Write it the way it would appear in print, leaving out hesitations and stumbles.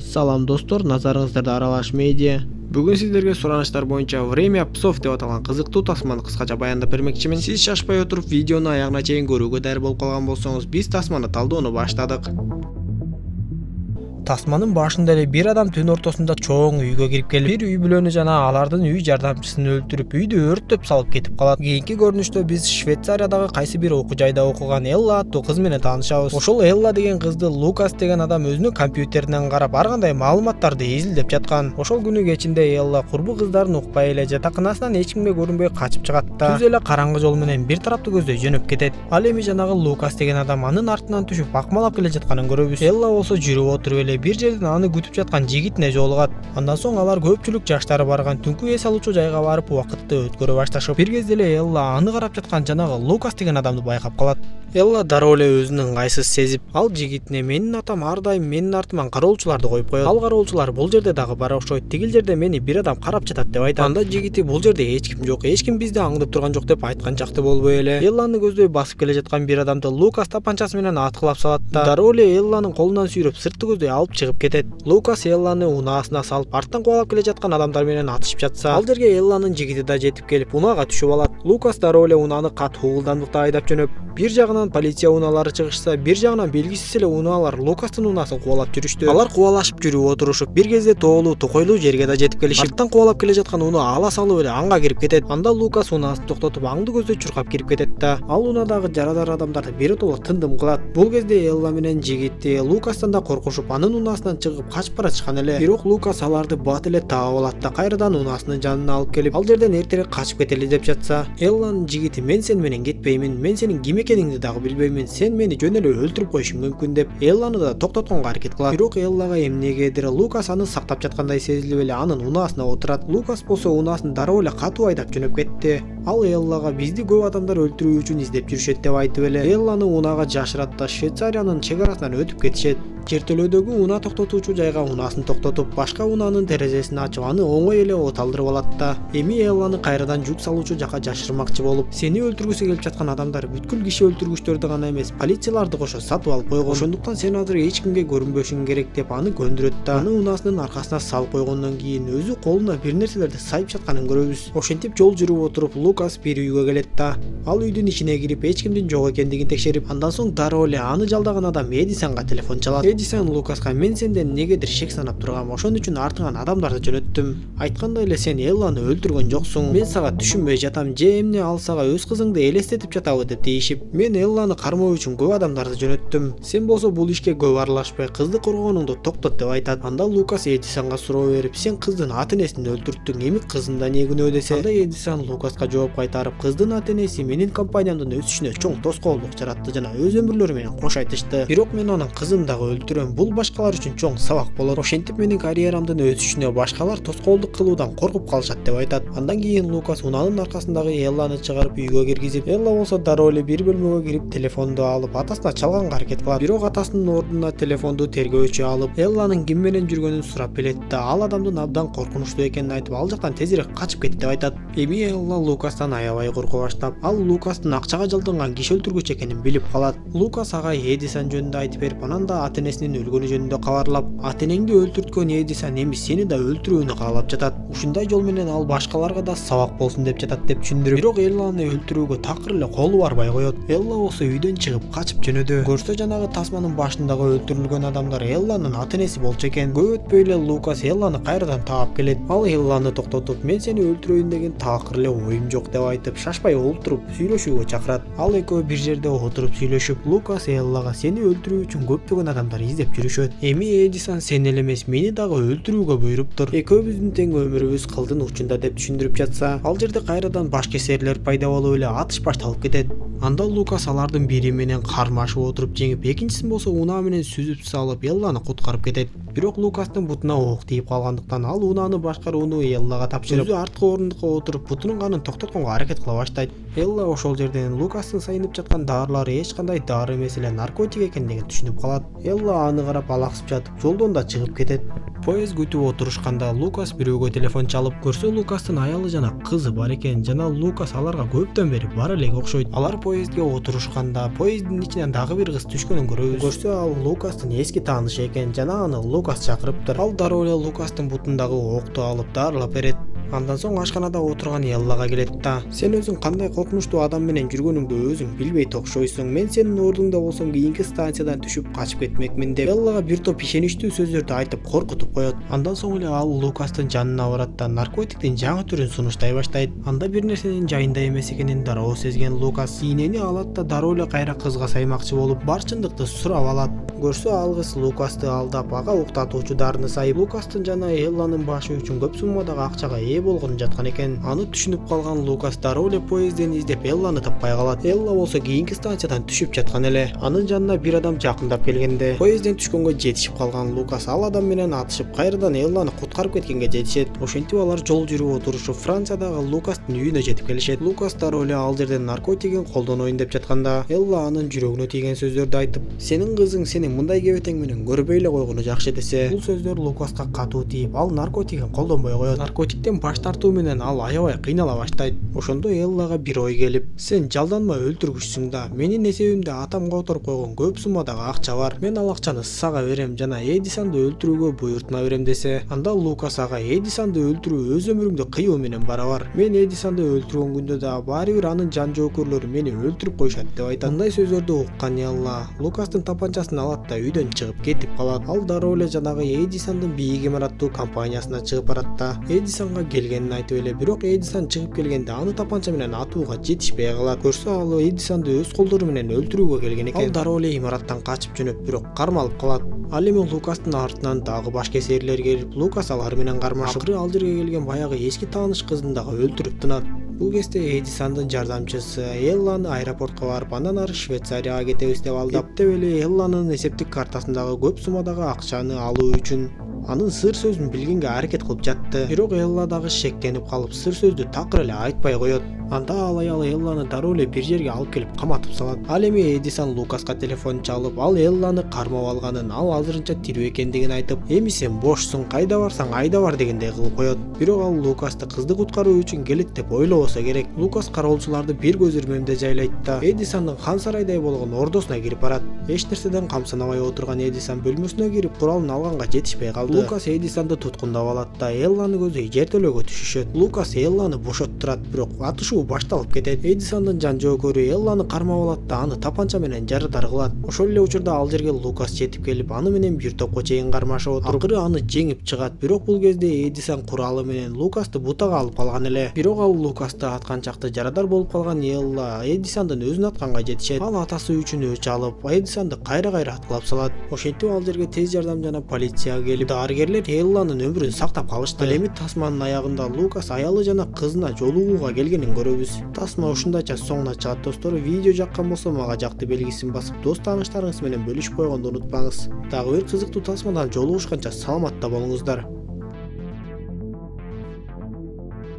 Салам достор, назарыңыздарда Аралаш медиа. Бүгүн сиздерге суранычтар боюнча Время псов деп аталган кызыктуу тасманы кыскача баяндап бермекчимин. Сиз шашпай отуруп видеону аягына чейин көрүүгө даяры болуп калган болсоңуз, биз тасманы талдоону баштадык. Тасманын башында эле бир адам түн ортосунда чоң үйгө кирип келип, бир үй бүлөнү жана алардын үй жардамчысын өлтүрүп, үйдү өрттөп салып кетип калат. Кийинки көрүнүштө биз Швейцариядагы кайсы бир окуу жайда окуган Элла аттуу кыз менен таанышабыз. Ошол Элла деген кызды Лукас деген адам өзүнүн компьютеринен карап, ар кандай маалыматтарды изилдеп жаткан. Ошол күнү кечинде Элла курбу кыздарын укпай эле жатаканасынан эч кимге көрүнбөй качып чыгат да түз эле караңгы жол менен бир тараптуу көздөй жөнөп кетет. Ал эми жанагы Лукас деген адам анын артынан түшүп акмалап келе жатканын көрөбүз. Элла болсо жүрүп отуруп эле бир жерден аны күтүп жаткан жигитине жолугат. Андан соң алар көпчүлүк жаштары барган түнкү эс алуучу жайга барып убакытты өткөрө башташып, бир кезде эле Элла аны карап жаткан жанагы Лукас деген адамды байкап калат. Элла дароо эле өзүнүн ыңгайсыз сезип, ал жигитине менин атам ар дайым менин артыман кароолчуларды коюп коет. Ал кароолчулар бул жерде дагы бар окшойт. Тигил жерде мени бир адам карап жатат деп айтат. Анда жигити бул жерде эч ким жок, эч ким бизди аңдып турган жок деп айткан жакты болбой эле. Элланы көздөй басып келе жаткан бир адамды Лукас тапанчасы менен аткылап салат да дароо эле Элланын колунан сүйрөп сыртты көздөй алып чыгып кетет. Лукас Элланы унаасына салып, арттан кубалап келе жаткан адамдар менен атышып жатса, ал жерге Элланын жигити да жетип келип, унаага түшүп алат. Лукас дароо эле унааны катуу ылдамдыкта айдап жөнөп, бир жагынан полиция унаалары чыгышса, бир жагынан белгисиз эле унаалар Лукастын унаасын кубалап жүрүштү. Алар кубалашып жүрүп отурушуп, бир кезде тоолуу токойлуу жерге да жетип келишип, арттан кубалап келе жаткан унаа ала салып эле анга кирип кетет. Анда Лукас унаасын токтотуп, аңды көздөй чуркап кирип кетет да ал унаадагы жарадар адамдарды биротоло тындым кылат. Бул кезде Элла менен жигити Лукастан да коркушуп, анын унаасынан чыгып качып баратышкан эле. Бирок Лукас аларды бат эле таап алат да кайрадан унаасынын жанына алып келип, ал жерден эртерээк качып кетели деп жатса, Элланын жигити мен сени менен кетпеймин, мен сенин ким экениңди дагы билбеймин, сен мени жөн эле өлтүрүп коюшуң мүмкүн деп Элланы да токтотконго аракет кылат. Бирок Эллага эмнегедир Лукас аны сактап жаткандай сезилип эле анын унаасына отурат. Лукас болсо унаасын дароо эле катуу айдап жөнөп кетти. Ал Эллага бизди көп адамдар өлтүрүү үчүн издеп жүрүшөт деп айтып эле Элланы унаага жашырат да Швейцариянын чек арасынан өтүп кетишет. Жертөлөөдөгү унаа токтотуучу жайга унаасын токтотуп, башка унаанын терезесин ачып, аны оңой эле от алдырып алат да эми Элланы кайрадан жүк салуучу жака жашырмакчы болуп, сени өлтүргүсү келип жаткан адамдар бүткүл киши өлтүргүчтөрдү гана эмес, полицияларды кошо сатып алып койгон. Ошондуктан сен азыр эч кимге көрүнбөшүң керек деп аны көндүрөт да аны унаасынын аркасына салып койгондон кийин өзү колуна бир нерселерди сайып жатканын көрөбүз. Ошентип жол жүрүп отуруп Лукас бир үйгө келет да ал үйдүн ичине кирип эч кимдин жок экендигин текшерип, андан соң дароо эле аны жалдаган адам Эдисонго телефон чалат. Эдисон Лукаска мен сенден негедир шек санап тургам, ошон үчүн артыңан адамдарды жөнөттүм. Айткандай эле сен Элланы өлтүргөн жоксуң. Мен сага түшүнбөй жатам, же эмне ал сага өз кызыңды элестетип жатабы деп дейишип, мен Элланы кармоо үчүн көп адамдарды жөнөттүм. Сен болсо бул ишке көп аралашпай, кызды коргогонуңду токтот деп айтат. Анда Лукас Эдисонго суроо берип, сен кыздын ата-энесин өлтүрттүң, эми кызында эмне күнөө десе, анда Эдисон Лукаска жооп кайтарып, кыздын ата-энеси менин компаниямдын өсүшүнө чоң тоскоолдук жаратты жана өз өмүрлөрү менен кош айтышты. Бирок мен анын кызын дагы өлтүрөм. Бул башкалар үчүн чоң сабак болот. Ошентип менин карьерамдын өсүшүнө башкалар тоскоолдук кылуудан коркуп калышат деп айтат. Андан кийин Лукас унаанын аркасындагы Элланы чыгарып үйгө киргизип, Элла болсо дароо эле бир бөлмөгө кирип телефонду алып атасына чалганга аракет кылат. Бирок атасынын ордуна телефонду тергөөчү алып, Элланын ким менен жүргөнүн сурап билет да ал адамдын абдан коркунучтуу экенин айтып, ал жактан тезирээк качып кет деп айтат. Эми Элла Лукастан аябай корко баштап, ал Лукастын акчага жалданган киши өлтүргүч экенин билип калат. Лукас ага Эдисон жөнүндө айтып берип, анан да ата-энесинин өлгөнү жөнүндө кабарлап, ата-энеңди өлтүрткөн Эдисон эми сени да өлтүрүүнү каалап жатат. Ушундай жол менен ал башкаларга да сабак болсун деп жатат деп түшүндүрүп, бирок Элланы өлтүрүүгө такыр эле колу барбай коет. Элла болсо үйдөн чыгып качып жөнөдү. Көрсө жанагы тасманын башындагы өлтүрүлгөн адамдар Элланын ата-энеси болчу экен. Көп өтпөй эле Лукас Элланы кайрадан таап келет. Ал Элланы токтотуп, мен сени өлтүрөйүн деген такыр эле оюм жок деп айтып, шашпай олтуруп сүйлөшүүгө чакырат. Ал экөө бир жерде отуруп сүйлөшүп, Лукас Эллага сени өлтүрүү үчүн көптөгөн адамдар издеп жүрүшөт. Эми Эдисон сен эле эмес, мени дагы өлтүрүүгө буйруптур. Экөөбүздүн тең өмүрүбүз кылдын учунда деп түшүндүрүп жатса, ал жерде кайрадан баш кесерлер пайда болуп эле атыш башталып кетет. Анда Лукас алардын бири менен кармашып отуруп жеңип, экинчисин болсо унаа менен сүзүп салып Элланы куткарып кетет. Бирок Лукастын бутуна ок тийип калгандыктан ал унааны башкарууну Эллага тапшырып, өзү арткы орундукка отуруп бутунун канын токтотконго аракет кыла баштайт. Элла ошол жерден Лукастын сайынып жаткан дарылары эч кандай дары эмес эле наркотик экендигин түшүнүп калат. Элла Элла аны карап алаксып жатып жолдон да чыгып кетет. Поезд күтүп отурушканда Лукас бирөөгө телефон чалып, көрсө Лукастын аялы жана кызы бар экен жана Лукас аларга көптөн бери бара элек окшойт. Алар поездге отурушканда поезддин ичинен дагы бир кыз түшкөнүн көрөбүз. Көрсө ал Лукастын эски таанышы экен жана аны Лукас чакырыптыр. Ал дароо эле Лукастын бутундагы окту алып дарылап берет. Андан соң ашканада отурган Эллага келет да: "Сен өзүң кандай коркунучтуу адам менен жүргөнүңдү өзүң билбейт окшойсуң. Мен сенин ордуңда болсом кийинки станциядан түшүп качып кетмекмин" деп Эллага бир топ ишеничтүү сөздөрдү айтып коркутуп коет. Андан соң эле ал Лукастын жанына барат да наркотиктин жаңы түрүн сунуштай баштайт. Анда бир нерсенин жайында эмес экенин дароо сезген Лукас ийнени алат да дароо эле кайра кызга саймакчы болуп бар чындыкты сурап алат. Көрсө ал кыз Лукасты алдап ага уктатуучу дарыны сайып Лукастын жана Элланын башы үчүн көп суммадагы акчага ээ болгон жаткан экен. Аны түшүнүп калган Лукас дароо эле поездден издеп Элланы таппай калат. Элла болсо кийинки станциядан түшүп жаткан эле. Анын жанына бир адам жакындап келгенде поездден түшкөнгө жетишип калган Лукас ал адам менен атышып кайрадан Элланы куткарып кеткенге жетишет. Ошентип алар жол жүрүп отурушуп Франциядагы Лукастын үйүнө жетип келишет. Лукас дароо эле ал жерден наркотигин колдоноюн деп жатканда Элла анын жүрөгүнө тийген сөздөрдү айтып, "Сенин кызың сени мындай кебетең менен көрбөй эле койгону жакшы" десе, бул сөздөр Лукаска катуу тийип, ал наркотигин колдонбой коет. Наркотиктен баш тартуу менен ал аябай кыйнала баштайт. Ошондо Эллага бир ой келип, "Сен жалданма өлтүргүчсүң да. Менин эсебимде атам которуп койгон көп суммадагы акча бар. Мен ал акчаны сага берем жана Эдисонду өлтүрүүгө буйртма берем" десе, анда Лукас ага Эдисонду өлтүрүү өз өмүрүңдү кыюу менен барабар. Мен Эдисонду өлтүргөн күндө да баары бир анын жан жоокөрлөрү мени өлтүрүп коюшат деп айтат. Андай сөздөрдү уккан Элла Лукастын тапанчасын алат да үйдөн чыгып кетип калат. Ал дароо эле жанагы Эдисондун бийик имараттуу компаниясына чыгып барат да Эдисонго келгенин айтып эле, бирок Эдисон чыгып келгенде аны тапанча менен атууга жетишпей калат. Көрсө ал Эдисонду өз колдору менен өлтүрүүгө келген экен. Ал дароо эле имараттан качып жөнөп, бирок кармалып калат. Ал эми Лукастын артынан дагы баш кесээрлер келип, Лукас алар менен кармашып, акыры ал жерге келген баягы эски тааныш кызын дагы өлтүрүп тынат. Бул кезде Эдисондун жардамчысы Элланы аэропортко барып, андан ары Швейцарияга кетебиз деп алдап, эптеп эле Элланын эсептик картасындагы көп суммадагы акчаны алуу үчүн анын сыр сөзүн билгенге аракет кылып жатты. Бирок Элла дагы шектенип калып, сыр сөздү такыр эле айтпай коет. Анда ал аял Элланы дароо эле бир жерге алып келип каматып салат. Ал эми Эдисон Лукаска телефон чалып, ал Элланы кармап алганын, ал азырынча тирүү экендигин айтып, "Эми сен бошсуң, кайда барсаң айда бар" дегендей кылып коет. Бирок ал Лукасты кызды куткаруу үчүн келет деп ойлобосо керек. Лукас кароолчуларды бир көз ирмемде жайлайт да Эдисондун хан сарайдай болгон ордосуна кирип барат. Эч нерседен камсынабай отурган Эдисон бөлмөсүнө кирип куралын алганга жетишпей калды. Лукас Эдисонду туткундап алат да Элланы көздөй жертөлөөгө түшүшөт. Лукас Элланы бошоттурат, бирок атышуу башталып кетет. Эдисондун жан жоокөрү Элланы кармап алат да аны тапанча менен жарыдар кылат. Ошол эле учурда ал жерге Лукас жетип келип, аны менен бир топко чейин кармашып отуруп, акыры аны жеңип чыгат. Бирок бул кезде Эдисон куралы менен Лукасты бутага алып калган эле. Бирок ал Лукасты атканчакты жарадар болуп калган Элла Эдисондун өзүн атканга жетишет. Ал атасы үчүн өч алып, Эдисонду кайра аткылап салат. Ошентип ал жерге тез жардам жана полиция келип, дарыгерлер Элланын өмүрүн сактап калышты. Ал эми тасманын аягында Лукас аялы жана кызына жолугууга келгенин көрөбүз. Тасма ушундайча соңуна чыгат достор. Видео жаккан болсо мага жакты белгисин басып, дос тааныштарыңыз менен бөлүшүп койгонду унутпаңыз. Дагы бир кызыктуу тасмадан жолугушканча саламатта болуңуздар.